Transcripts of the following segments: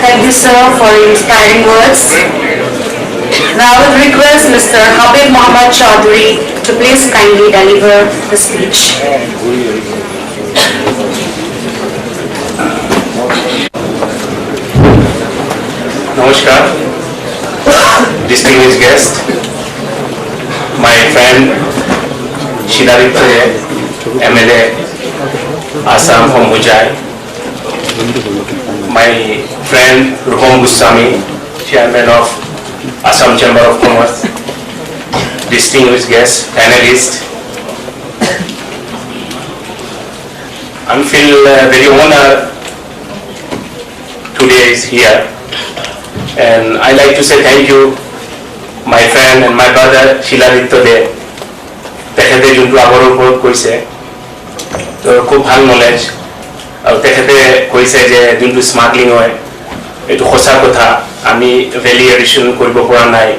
Thank you, sir, for your inspiring words. Now I would request Mr. Habib Mohammad Chaudhary to please kindly deliver the speech. Namaskar, distinguished guest, my friend Shiladitya MLA, Assam from Ujjain, my friend Ruham Goswami, Chairman of Assam Chamber of Commerce, distinguished guest, panelists. I feel very honored today is here, and I like to say thank you, my friend and my brother Shiladitya De. তেখেতে যোনটো আগৰ ওপৰত কৈছে তো খুব ভাল knowledge আৰু তেখেতে কৈছে যে যোনটো স্মাগলিং হয় এইটো সঁচা কথা আমি ভেলি এডিশ্যন কৰিব পৰা নাই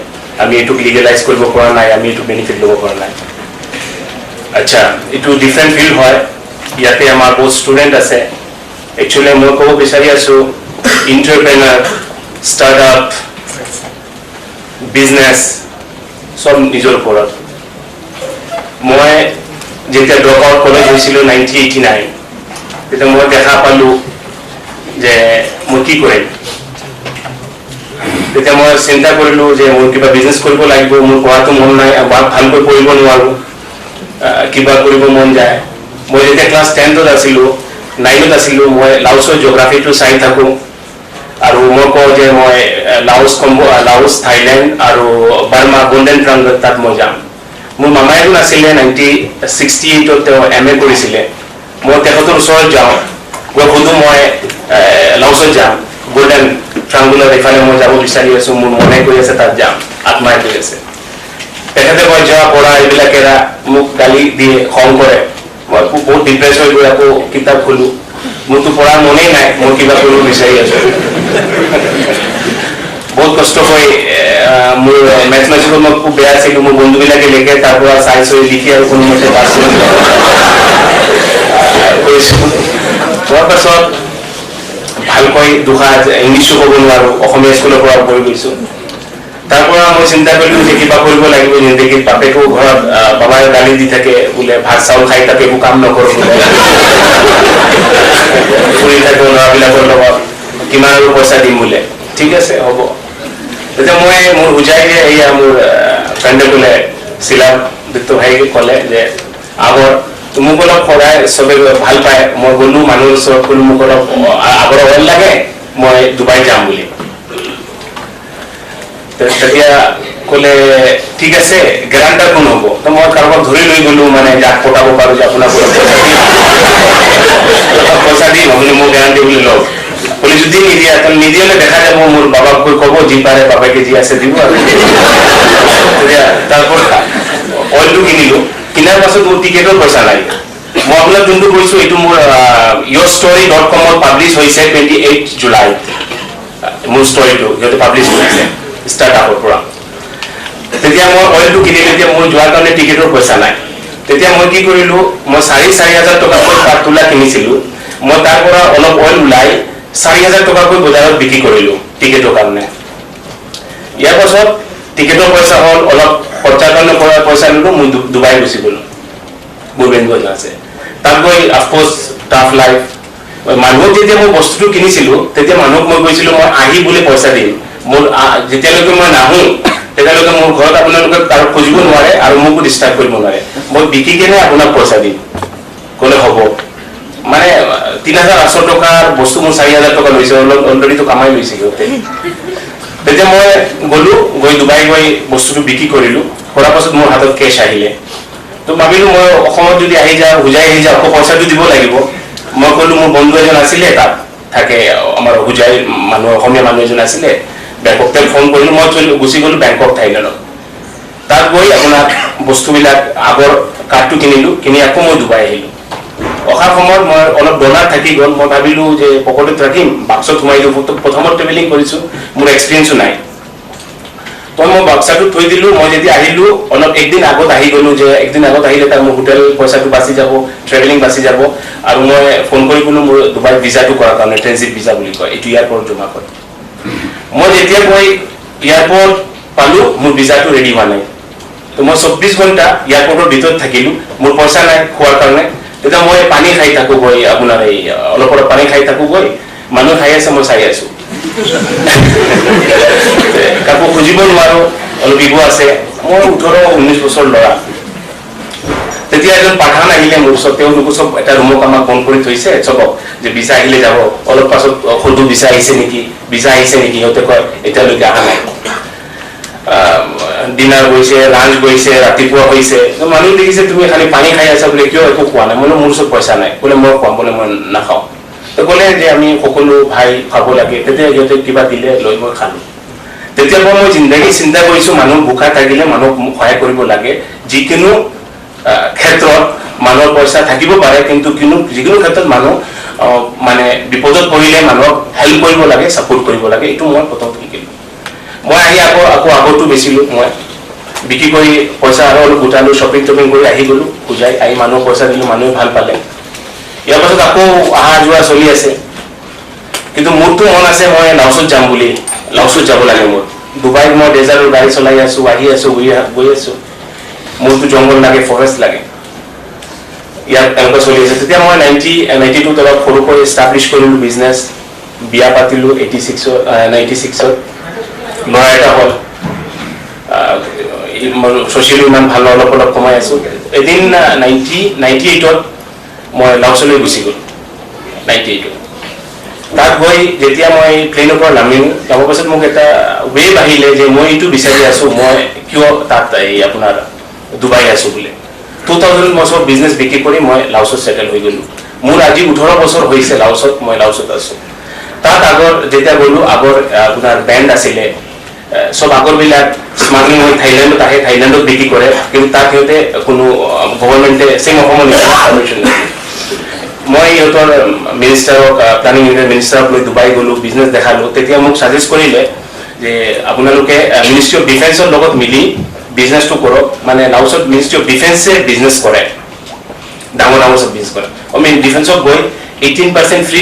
আমি এইটো লিগেলাইজ কৰিব পৰা নাই আমি এইটো বেনিফিট ল'ব পৰা নাই আচ্ছা এইটো ডিফাৰেণ্ট ফিল্ড হয় ইয়াতে আমাৰ বহুত ষ্টুডেণ্ট আছে একচুৱেলি মই ক'ব বিচাৰি আছোঁ ইণ্টাৰপ্ৰেনাৰ ষ্টাৰ্টআপ বিজনেছ সব নিজৰ ওপৰত মই যেতিয়া ড্ৰপ আউট কলেজ হৈছিলোঁ 1989 তেতিয়া মই দেখা পালোঁ যে মই কি কৰিম তেতিয়া মই চিন্তা কৰিলোঁ যে মোৰ কিবা বিজনেছ কৰিব লাগিব মোৰ পঢ়াটো মন নাই ভালকৈ পঢ়িব নোৱাৰোঁ কিবা কৰিব মন যায় মই যেতিয়া ক্লাছ 10ত আছিলোঁ 9ত আছিলোঁ মই লাওছৰ জিঅ'গ্ৰাফিটো চাই থাকোঁ আৰু মই কওঁ যে মই লাওছ থাইলেণ্ড আৰু বাৰ্মা গোল্ডেন ট্ৰাংগল তাত মই যাম মোৰ মামা এজন আছিলে 1968ত তেওঁ MA কৰিছিলে মই তেখেতৰ ওচৰত যাওঁ গৈ সুধোঁ মই লাওছত যাম গোল্ডেন ট্ৰাংগুলাৰ এইফালে মই যাব বিচাৰি আছোঁ মোৰ মনে কৈ আছে তাত যাম আত্মাই কৈ আছে তেখেতে কয় যোৱা পঢ়া এইবিলাক এৰা মোক গালি দিয়ে খং কৰে মই বহুত ডিপ্ৰেছ হৈ গৈ আকৌ কিতাপ খোলোঁ মোৰতো পঢ়াৰ মনেই নাই মই কিবা কৰিব বিচাৰি আছোঁ বহুত কষ্ট হৈ মোৰ মেথমেটিক্সত মই খুব বেয়া আছিলোঁ মোৰ বন্ধুবিলাকে লিখে তাৰ পৰা চাই চৈ লিখি আৰু কোনোমতে পাছ কৰিছোঁ যোৱাৰ পাছত ভালকৈ দুখা ইংলিছো ক'ব নোৱাৰোঁ অসমীয়া স্কুলৰ পৰা পঢ়ি গৈছোঁ তাৰ পৰা মই চিন্তা কৰিলোঁ যে কিবা কৰিব লাগিব জিন্দগীত বাপেকো ঘৰত বাবাই গালি দি থাকে বোলে ভাত চাউল খাই তাকে একো কাম নকৰোঁ বোলে ফুৰি থাকোঁ ল'ৰাবিলাকৰ লগত কিমান আৰু পইচা দিম বোলে ঠিক আছে হ'ব তেতিয়া মই মোৰ বুজাই যে এয়া মোৰ ফ্ৰেণ্ডে ক'লে শিলাদিত্য ভাই ক'লে যে আগৰ মোক অলপ সদায় চবে ভাল পায় মই গ'লোঁ মানুহৰ ওচৰত ক'লোঁ মোক অলপ আগৰ অইল লাগে মই ডুবাই যাম বুলি তেতিয়া ক'লে ঠিক আছে গেৰাণ্টাৰ কোন হ'ব তো মই কাৰোবাক ধৰি লৈ গ'লোঁ মানে যাক পঠাব পাৰোঁ যে আপোনাক পইচা দিম আপুনি মোক গেৰাণ্টি বুলি লওক বুলি যদি নিদিয়া নিদিয়ালে দেখা যাব মোৰ বাবাক কৈ ক'ব যি পাৰে বাবাকে যি আছে দিব আৰু তেতিয়া তাৰপৰা অইলটো কিনিলোঁ কিনাৰ পাছত মোৰ টিকেটৰ পইচা নাই মই আপোনাক যোনটো কৈছোঁ এইটো মোৰ yourstory.com পাব্লিছ হৈছে 28 জুলাইত মোৰ ষ্টৰিটো সিহঁতে পাব্লিছ কৰিছে ষ্টাৰ্টআপৰ পৰা তেতিয়া মই অইলটো কিনিলোঁ তেতিয়া মোৰ যোৱাৰ কাৰণে টিকেটৰ পইচা নাই তেতিয়া মই কি কৰিলোঁ মই 4,500 টকাকৈ তোলা কিনিছিলোঁ মই তাৰ পৰা অলপ অইল ওলাই 4,000 টকাকৈ বজাৰত বিক্ৰী কৰিলোঁ টিকেটৰ কাৰণে ইয়াৰ পাছত টিকেটৰ পইচা হ'ল অলপ খৰচাৰ কাৰণে পইচা ল'লোঁ মই ডুবাই গুচি গ'লোঁ মোৰ বেংগত আছে তাত গৈ অফক'ৰ্চ টাফ লাইফ মানুহক যেতিয়া মই বস্তুটো কিনিছিলোঁ তেতিয়া মানুহক মই কৈছিলোঁ মই আহি বুলি পইচা দিম মোৰ যেতিয়ালৈকে মই নাহোঁ তেতিয়ালৈকে মোৰ ঘৰত আপোনালোকে কাৰো খুজিব নোৱাৰে আৰু মোকো ডিষ্টাৰ্ব কৰিব নোৱাৰে মই বিকি কেনে আপোনাক পইচা দিম ক'লে হ'ব মানে 3,800 টকাৰ বস্তু মোৰ 4,000 টকা লৈছে অলৰেডিটো কামাই লৈছে সিহঁতে তেতিয়া মই গ'লোঁ গৈ ডুবাই গৈ বস্তুটো বিক্ৰী কৰিলোঁ কৰাৰ পাছত মোৰ হাতত কেছ আহিলে তো ভাবিলোঁ মই অসমত যদি আহি যাওঁ হুজাই আহি যাওঁ আকৌ পইচাটো দিব লাগিব মই ক'লোঁ মোৰ বন্ধু এজন আছিলে তাত থাকে আমাৰ হুজাই মানুহ অসমীয়া মানুহ এজন আছিলে বেংকক তেওঁক ফোন কৰিলোঁ মই গুচি গ'লোঁ বেংকক থাইলেণ্ডত তাত গৈ আপোনাক বস্তুবিলাক আগৰ কাৰ্ডটো কিনিলোঁ কিনি আকৌ মই ডুবাই আহিলোঁ অহাৰ সময়ত মই অলপ ডলাৰ থাকি গ'ল মই ভাবিলোঁ যে পকেটত ৰাখিম বাক্সত সোমাই দিওঁ প্ৰথমত ট্ৰেভেলিং কৰিছোঁ মোৰ এক্সপিৰিয়েঞ্চো নাই তো মই বাক্সাটো থৈ দিলোঁ মই যেতিয়া আহিলোঁ অলপ একদিন আগত আহি গ'লোঁ যে একদিন আগত আহিলে তাৰ মোৰ হোটেল পইচাটো বাচি যাব ট্ৰেভেলিং বাচি যাব আৰু মই ফোন কৰি ক'লোঁ মোৰ ডুবাই ভিজাটো কৰাৰ কাৰণে ট্ৰেনজিট ভিজা বুলি কয় এইটো ইয়াৰ পৰা জমা কৰে মই যেতিয়া গৈ এয়াৰপৰ্ট পালো মোৰ ভিসাটো ৰেডি হোৱা নাই তো মই 24 ঘণ্টা এয়াৰপৰ্টৰ ভিতৰত থাকিলো মোৰ পইচা নাই খোৱাৰ কাৰণে তেতিয়া মই পানী খাই থাকো গৈ আপোনাৰ এই অলপ অলপ পানী খাই থাকো গৈ মানুহ খাই আছে মই চাই আছো কাকো খুজিব নোৱাৰো অলপ ইগো আছে মই 18-19 বছৰ ল'ৰা তেতিয়া এজন পাঠান আহিলে মোৰ ওচৰত তেওঁলোকো চব এটা ৰুমক আমাক বন্ধ কৰি থৈছে চবক যে ভিসা আহিলে যাব অলপ পাছত সৰু ভিসা আহিছে নেকি সিহঁতে কয় এতিয়ালৈকে অহা নাই ডিনাৰ গৈছে লাঞ্চ গৈছে ৰাতিপুৱা হৈছে মানুহ দেখিছে তুমি খালি পানী খাই আছা বোলে কিয় একো খোৱা নাই মোৰ ওচৰত পইচা নাই বোলে মই খুৱাম বোলে মই নাখাওঁ তো ক'লে যে আমি সকলো ভাই খাব লাগে তেতিয়া সিহঁতে কিবা দিলে লৈ মই খালো তেতিয়াৰ পৰা মই জিন্দগী চিন্তা কৰিছো মানুহ ভোকা থাকিলে মানুহক সহায় কৰিব লাগে যিকোনো ক্ষেত্ৰত মানুহৰ পইচা থাকিব পাৰে কিন্তু যিকোনো ক্ষেত্ৰত মানুহ মানে বিপদত পৰিলে মানুহক হেল্প কৰিব লাগে ছাপোৰ্ট কৰিব লাগে এইটো মই প্ৰথম শিকিলো মই আহি আকৌ আগতো বেচিলো মই বিক্ৰী কৰি পইচা আৰু অলপ গোটালো শ্বপিং কৰি আহি গলো বুজাই আহি মানুহক পইচা দিলো মানুহে ভাল পালে ইয়াৰ পাছত আকৌ অহা যোৱা চলি আছে কিন্তু মোৰতো মন আছে মই লাওছত যাম বুলি লাওছত যাব লাগে মোৰ ডুবাইত মই ডেজাৰ্টৰ গাড়ী চলাই আছো আহি আছো গৈ আছো মোৰতো জংঘল লাগে ফৰেষ্ট লাগে ইয়াত এনেকুৱা চলি আছে তেতিয়া মই 92 তলত সৰুকৈ এষ্টাব্লিছ কৰিলো বিজনেছ বিয়া পাতিলো 96ত ল'ৰা এটা হ'ল ছ'চিয়েলি ইমান ভাল অলপ অলপ কমাই আছো এদিন 98ত মই লাওছলৈ গুচি গ'লো 98ত তাত গৈ যেতিয়া মই প্লেনৰ পৰা নামিলো তাৰ পাছত মোক এটা ৱেভ আহিলে যে মই এইটো বিচাৰি আছো মই কিয় তাত এই আপোনাৰ ডুবাই আছো বোলে 2000 মই সব বিজনেছ বিক্ৰী কৰি মই লাওছত সেটেল হৈ গ'লো মোৰ আজি 18 বছৰ হৈছে লাওছত মই লাওছত আছো তাত আগৰ যেতিয়া গ'লো আগৰ আপোনাৰ বেণ্ড আছিলে সব আগৰবিলাক স্মাগলিং হৈ থাইলেণ্ডত আহে থাইলেণ্ডত বিক্ৰী কৰে কিন্তু তাত সিহঁতে কোনো গভৰ্ণমেণ্টে চেম অসমৰ নিচিনা পাৰ্মিশ্যন নাছিলে মই ইহঁতৰ মিনিষ্টাৰক প্লানিং ইউনিয়ন মিনিষ্টাৰক লৈ ডুবাই গ'লো বিজনেছ দেখালো তেতিয়া মোক ছাজেষ্ট কৰিলে যে আপোনালোকে মিনিষ্ট্ৰী অফ ডিফেন্সৰ লগত মিলি বিজনেছটো কৰক মানে লাওছত মিনিষ্ট্ৰী অফ ডিফেন্সে বিজনেছ কৰে ডাঙৰ সব বিজনেছ কৰে আমি ডিফেন্সত গৈ 18% ফ্ৰী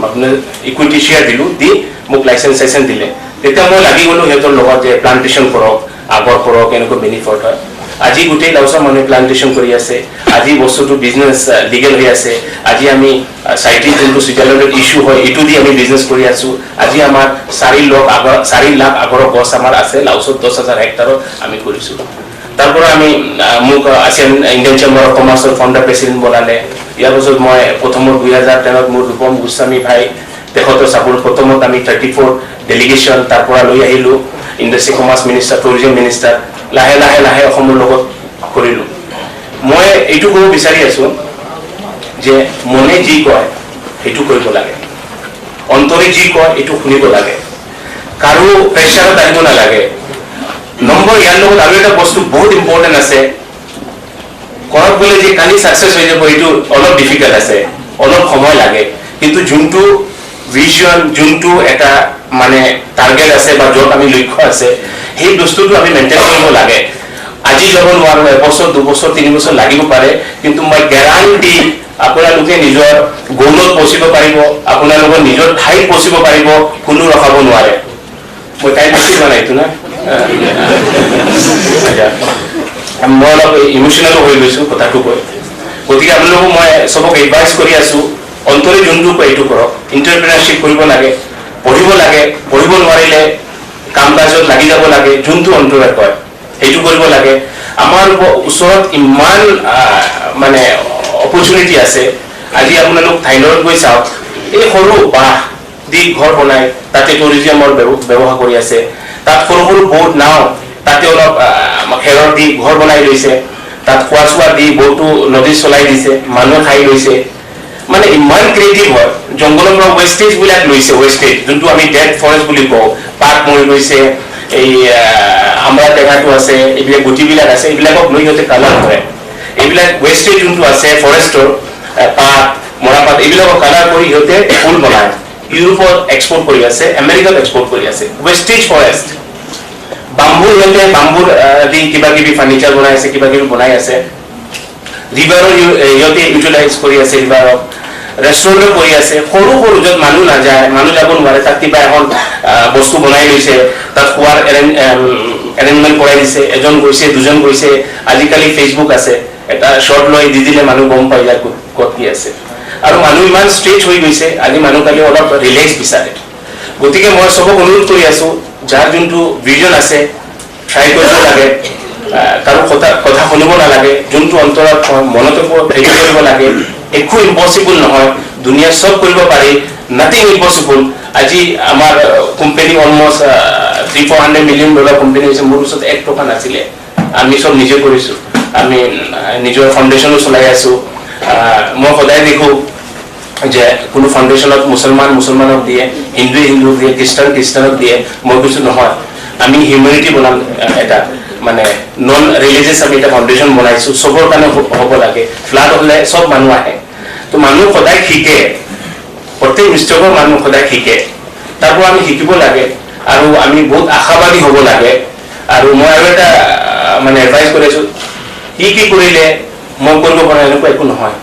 আপোনাৰ ইকুইটি শ্বেয়াৰ দিলো দি মোক লাইচেন্স দিলে তেতিয়া মই লাগি গ'লো সিহঁতৰ লগত যে প্লান্টেশ্যন কৰক আগৰ কৰক এনেকুৱা বেনিফিট হয় আজি গোটেই লাওছৰ মানুহে প্লান্টেশ্যন কৰি আছে আজি বস্তুটো বিজনেছ লিগেল হৈ আছে আজি আমি চাইটিজ যোনটো ছুইজাৰলেণ্ডত ইছ্যু হয় এইটো দি আমি বিজনেছ কৰি আছো আজি আমাৰ 4 লাখ আগৰ গছ আমাৰ আছে লাওছত 10,000 হেক্টাৰত আমি কৰিছো তাৰ পৰা আমি মোক আছিয়ান ইণ্ডিয়ান চেম্বাৰ অফ কমাৰ্চৰ ফাউণ্ডাৰ প্ৰেচিডেণ্ট বনালে ইয়াৰ পাছত মই প্ৰথমৰ 2010ত মোৰ ৰূপম গোস্বামী ভাই তেখেতৰ চাপোৰ্ট প্ৰথমত আমি 34 ডেলিগেশ্যন তাৰ পৰা লৈ আহিলো industry commerce minister tourism minister লাহে লাহে অসমৰ লগত কৰিলো মই এইটো ক'ব বিচাৰি আছো যে মনে যি কয় সেইটো কৰিব লাগে অন্তৰে যি কয় এইটো শুনিব লাগে কাৰো প্ৰেছাৰত আহিব নালাগে নম্বৰ ইয়াৰ লগত আৰু এটা বস্তু বহুত ইম্পৰ্টেণ্ট আছে কৰক বোলে যে কালি ছাকচেছ হৈ যাব এইটো অলপ ডিফিকাল্ট আছে অলপ সময় লাগে কিন্তু যোনটো ভিজন যোনটো এটা মানে টাৰ্গেট আছে বা য'ত আমি লক্ষ্য আছে সেই বস্তুটো আমি মেইনটেইন কৰিব লাগে আজি যাব নোৱাৰো এবছৰ 2 বছৰ 3 বছৰ লাগিব পাৰে কিন্তু মই গ্যাৰান্টি আপোনালোকে নিজৰ গৌলত পৌঁছিব পাৰিব আপোনালোকৰ নিজৰ ঠাইত পৌঁছিব পাৰিব কোনো ৰখাব নোৱাৰে মই টাইম বেছি হোৱা নাই এইটো না মই অলপ ইমোশ্যনেলো হৈ গৈছো কথাটো কৈ গতিকে আপোনালোকক মই চবক এডভাইচ কৰি আছো অন্তৰে যোনটো কয় এইটো কৰক এণ্টাৰপ্ৰেনাৰশ্বিপ কৰিব লাগে পঢ়িব নোৱাৰিলে কাম কাজত লাগি যাব লাগে যোনটো অন্তৰে কয় সেইটো কৰিব লাগে আমাৰ ওচৰত ইমান মানে অপৰচুনিটি আছে আজি আপোনালোক থাইলেণ্ডত গৈ চাওক এই সৰু বাঁহ দি ঘৰ বনাই তাতে টুৰিজমৰ ব্যৱহাৰ কৰি আছে তাত সৰু বোট নাও তাতে অলপ খেৰৰ দি ঘৰ বনাই লৈছে তাত খোৱা দি বোটটো নদীত চলাই দিছে মানুহে খাই লৈছে মানে ইমান ক্ৰিয়েটিভ হয় জংগলৰ পৰা ৱেষ্টেজ বিলাক লৈছে ৱেষ্টেজ যোনটো আমি ডেড ফৰেষ্ট বুলি কওঁ পাত মৰি গৈছে এই আমাৰ টেঙাটো আছে এইবিলাক গুটিবিলাক আছে এইবিলাকক লৈ সিহঁতে কালাৰ কৰে এইবিলাক ৱেষ্টেজ যোনটো আছে ফৰেষ্টৰ পাত মৰাপাত এইবিলাকক কালাৰ কৰি সিহঁতে ফুল বনায় ইউৰোপত এক্সপৰ্ট কৰি আছে আমেৰিকাত এক্সপৰ্ট কৰি আছে ৱেষ্টেজ ফৰেষ্ট বাম্বুৰ সিহঁতে বাম্বুৰ দি কিবা কিবি ফাৰ্নিচাৰ বনাই আছে কিবা কিবি বনাই আছে ৰিভাৰৰ সিহঁতে ইউটিলাইজ কৰি আছে ৰিভাৰক ৰেষ্টুৰেণ্টত কৰি আছে, সৰু সৰু য'ত মানুহ নাযায়, মানুহ যাব নোৱাৰে, তাত কিবা এখন বস্তু বনাই লৈছে, তাত খোৱাৰ এৰেঞ্জমেণ্ট কৰাই দিছে, এজন গৈছে, দুজন গৈছে, আজিকালি ফেচবুক আছে, এটা শ্বৰ্ট লৈ দি দিলে মানুহ গম পাই যায় ক'ত কি আছে। আৰু মানুহ ইমান ষ্ট্ৰেচ হৈ গৈছে, আজি মানুহ কালি অলপ ৰিলেক্স বিচাৰে। গতিকে মই চবক অনুৰোধ কৰি আছো, যাৰ যোনটো ভিজন আছে ট্ৰাই কৰিব লাগে, কাৰো কথা শুনিব নালাগে, যোনটো অন্তৰত মনতে হেৰি কৰিব লাগে। একো ইম্পচিবল নহয়, দুনিয়াত চব কৰিব পাৰি, নাথিং ইম্পচিবল। আজি আমাৰ কোম্পানী অলমষ্ট $300-400 million কোম্পানী হৈছে, মোৰ ওচৰত 1 টকা নাছিলে, আমি চব নিজে কৰিছো, আমি নিজৰ ফাউণ্ডেশ্যনো চলাই আছো। মই সদায় দেখো যে কোনো ফাউণ্ডেশ্যনত মুছলমানক দিয়ে, হিন্দুক দিয়ে, খ্ৰীষ্টানক দিয়ে। মই কৈছো নহয়, আমি হিউমেনিটি বনাম, এটা মানে নন ৰিলিজিয়াছ আমি এটা ফাউণ্ডেশ্যন বনাইছো, চবৰ কাৰণে হ'ব লাগে। ফ্লাড হ'লে চব মানুহ আহে, তো মানুহ সদায় শিকে, প্ৰত্যেক মিষ্টেকৰ মানুহ সদায় শিকে, তাৰ পৰা আমি শিকিব লাগে আৰু আমি বহুত আশাবাদী হ'ব লাগে। আৰু মই আৰু এটা মানে এডভাইচ কৰিছো, কি কৰিলে মই কৰিব পৰা এনেকুৱা একো নহয়।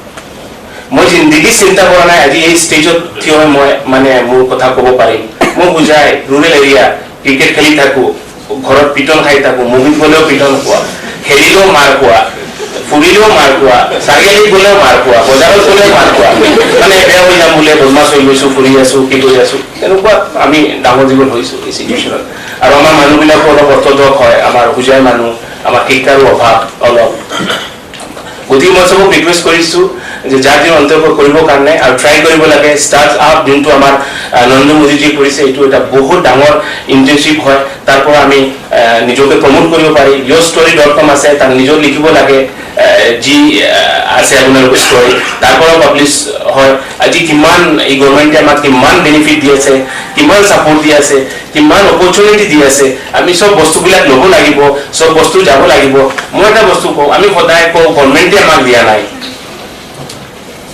মই জিন্দগী চিন্তা কৰা নাই, আজি এই ষ্টেজত থিয় হৈ মই মানে মোৰ কথা ক'ব পাৰিম। মই বুজাই ৰুৰেল এৰিয়া, ক্ৰিকেট খেলি থাকো, ঘৰত পিটন খাই থাকো, মুভিত গ'লেও পিটন খোৱা, খেলিলেও মাৰ খোৱা, ফুৰিলেও মাৰ খোৱা, চাৰিআলিত গ'লেও মাৰ খোৱা, বজাৰত গ'লেও মাৰ খোৱা, মানে বেয়া হৈ যাম বোলে, বদমাছ হৈ গৈছো, ফুৰি আছো, কি কৰি আছো, তেনেকুৱা আমি ডাঙৰ জীৱন হৈছো এই চিটুৱেশ্যনত। আৰু আমাৰ মানুহবিলাকো অলপ অৰ্থদক্ষ হয়, আমাৰ হোজাই মানুহ, আমাৰ শিক্ষাৰো অভাৱ অলপ। গতিকে মই চবক ৰিকুৱেষ্ট কৰিছো যে যাৰ যি মন্তব্য কৰিবৰ কাৰণে আৰু ট্ৰাই কৰিব লাগে। ষ্টাৰ্ট আপ যোনটো আমাৰ নৰেন্দ্ৰ মোদীজী কৰিছে, এইটো এটা বহুত ডাঙৰ ইণ্টাৰ্ণশ্বিপ হয়, তাৰ পৰা আমি নিজকে প্ৰমোট কৰিব পাৰি। yourstory.com আছে, তাত নিজৰ লিখিব লাগে যি আছে আপোনালোকৰ ষ্টৰী, তাৰ পৰা পাব্লিছ হয়। আজি কিমান এই গভৰ্ণমেণ্টে আমাক কিমান বেনিফিট দি আছে, কিমান ছাপৰ্ট দি আছে, কিমান অপৰচুনিটি দি আছে, আমি চব বস্তুবিলাক ল'ব লাগিব, চব বস্তু যাব লাগিব। মই এটা বস্তু কওঁ, আমি সদায় কওঁ গভৰ্ণমেণ্টে আমাক দিয়া নাই,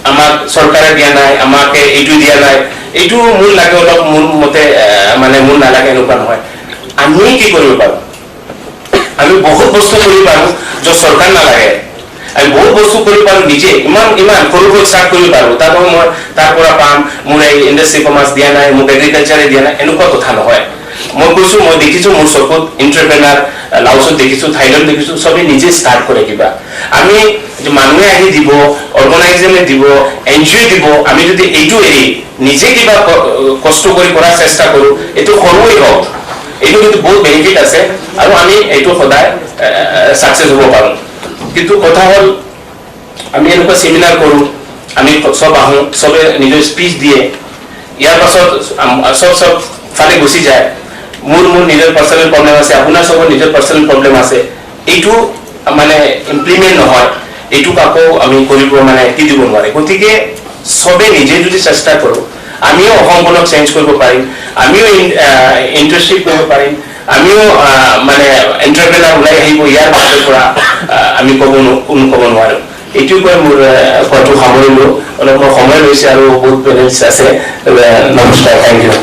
আমাক চৰকাৰে দিয়া নাই, আমাকে এইটো দিয়া নাই, এইটো মোৰ লাগে অলপ, মোৰ মতে মানে মোৰ নালাগে, এনেকুৱা নহয়। আমি কি কৰিব পাৰোঁ, আমি বহুত বস্তু কৰিব পাৰোঁ য'ত চৰকাৰ নালাগে, আমি বহুত বস্তু কৰিব পাৰোঁ নিজে, ইমান সৰু ষ্টাৰ্ট কৰিব পাৰোঁ। মই তাৰ পৰা পাম, মোৰ এই ইণ্ডাষ্ট্ৰি কমাৰ্চ দিয়া নাই, মোক এগ্ৰিকালচাৰে দিয়া নাই, এনেকুৱা কথা নহয়। মই কৈছো, মই দেখিছো মোৰ চকুত এণ্টাৰপ্ৰেনাৰ, লাওছত দেখিছো, থাইলেণ্ড দেখিছো, চবেই নিজে ষ্টাৰ্ট কৰে কিবা। আমি মানুহে আহি দিব, অৰ্গেনাইজেশ্যনে দিব, NGO দিব, আমি যদি এইটো এৰি নিজে কিবা কষ্ট কৰি কৰাৰ চেষ্টা কৰোঁ, এইটো সৰুৱে হওক, এইটো কিন্তু বহুত বেনিফিট আছে আৰু আমি এইটো সদায় ছাকচেছ হ'ব পাৰোঁ। কিন্তু কথা হ'ল, আমি এনেকুৱা চেমিনাৰ কৰোঁ, আমি চব আহোঁ, চবে নিজৰ স্পীচ দিয়ে, ইয়াৰ পাছত চব ফালে গুচি যায়। মোৰ নিজৰ পাৰ্চনেল প্ৰব্লেম আছে, আপোনাৰ চবৰ নিজৰ পাৰ্চনেল প্ৰব্লেম আছে, এইটো মানে ইমপ্লিমেণ্ট নহয়, এইটোক আকৌ আমি কৰিব মানে কি দিব নোৱাৰে। গতিকে চবে নিজে যদি চেষ্টা কৰোঁ, আমিও অসমখনক চেঞ্জ কৰিব পাৰিম, আমিও ইণ্টাৰ্ণশ্বিপ কৰিব পাৰিম, আমিও মানে এণ্টাৰপ্ৰেনাৰ ওলাই আহিব, ইয়াৰ মাজৰ পৰা আমি ক'ব নোৱাৰোঁ। এইটোৰ পৰা মোৰ কথাটো সামৰিলোঁ, অলপ মোৰ সময় লৈছে আৰু বহুত পেনেলছ আছে। নমস্কাৰ, থেংক ইউ।